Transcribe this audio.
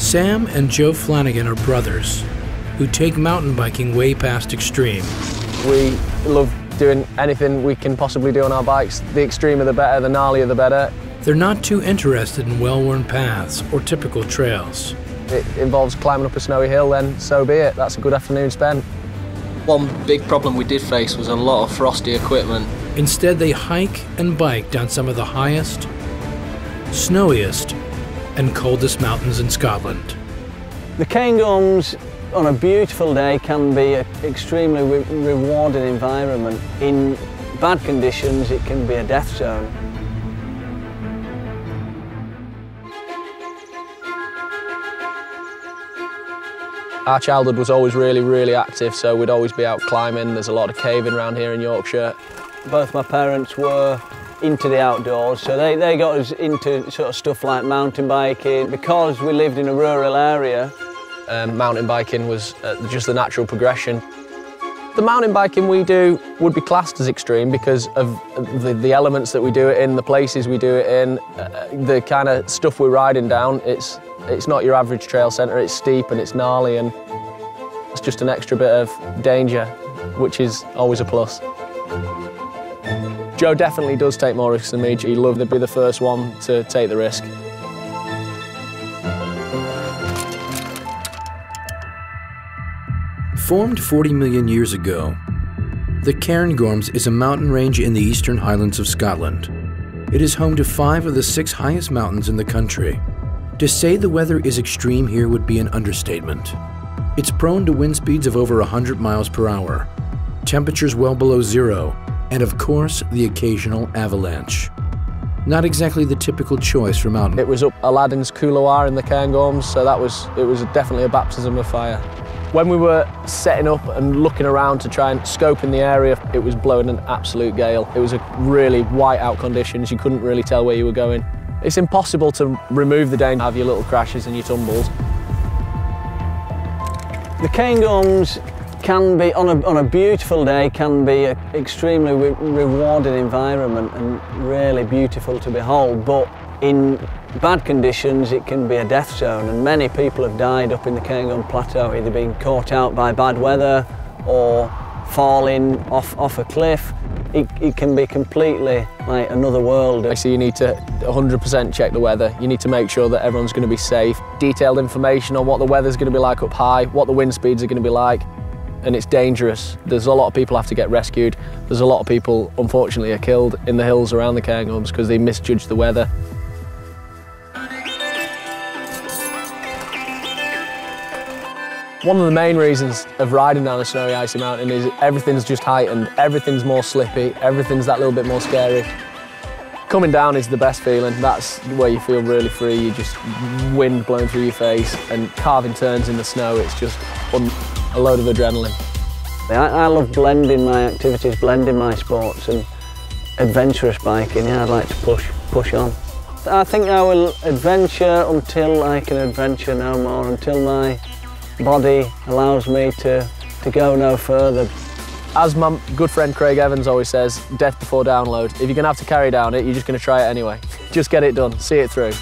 Sam and Joe Flanagan are brothers who take mountain biking way past extreme. We love doing anything we can possibly do on our bikes. The extremer the better, the gnarlier the better. They're not too interested in well-worn paths or typical trails. It involves climbing up a snowy hill, then so be it. That's a good afternoon spent. One big problem we did face was a lot of frosty equipment. Instead, they hike and bike down some of the highest, snowiest, and coldest mountains in Scotland. The Cairngorms on a beautiful day can be an extremely rewarding environment. In bad conditions, it can be a death zone. Our childhood was always really active, so we'd always be out climbing. There's a lot of caving around here in Yorkshire. Both my parents were into the outdoors, so they got us into sort of stuff like mountain biking. Because we lived in a rural area, mountain biking was just the natural progression. The mountain biking we do would be classed as extreme because of the elements that we do it in, the places we do it in, the kind of stuff we're riding down. It's not your average trail centre, it's steep and it's gnarly, and it's just an extra bit of danger, which is always a plus. Joe definitely does take more risks than me. He'd love to be the first one to take the risk. Formed 40 million years ago, the Cairngorms is a mountain range in the eastern Highlands of Scotland. It is home to 5 of the 6 highest mountains in the country. To say the weather is extreme here would be an understatement. It's prone to wind speeds of over 100 miles per hour, temperatures well below zero, and of course, the occasional avalanche. Not exactly the typical choice for mountain. It was up Aladdin's couloir in the Cairngorms, so it was definitely a baptism of fire. When we were setting up and looking around to try and scope in the area, it was blowing an absolute gale. It was a really white-out conditions. You couldn't really tell where you were going. It's impossible to remove the danger, have your little crashes and your tumbles. the Cairngorms can be, on a beautiful day, can be an extremely rewarding environment and really beautiful to behold, but in bad conditions it can be a death zone, and many people have died up in the Cairngorm Plateau, either being caught out by bad weather or falling off a cliff. It can be completely like another world. So you need to 100% check the weather. You need to make sure that everyone's going to be safe. Detailed information on what the weather's going to be like up high, what the wind speeds are going to be like, and it's dangerous. There's a lot of people have to get rescued. There's a lot of people, unfortunately, are killed in the hills around the Cairngorms because they misjudge the weather. One of the main reasons of riding down a snowy, icy mountain is everything's just heightened, everything's more slippy, everything's that little bit more scary. Coming down is the best feeling. That's where you feel really free. You just wind blowing through your face and carving turns in the snow. It's just a load of adrenaline. I love blending my activities, blending my sports, and adventurous biking. Yeah, I'd like to push on. I think I will adventure until I can adventure no more, until my body allows me to go no further. As my good friend Craig Evans always says, death before download. If you're going to have to carry down it, you're just going to try it anyway. Just get it done, see it through.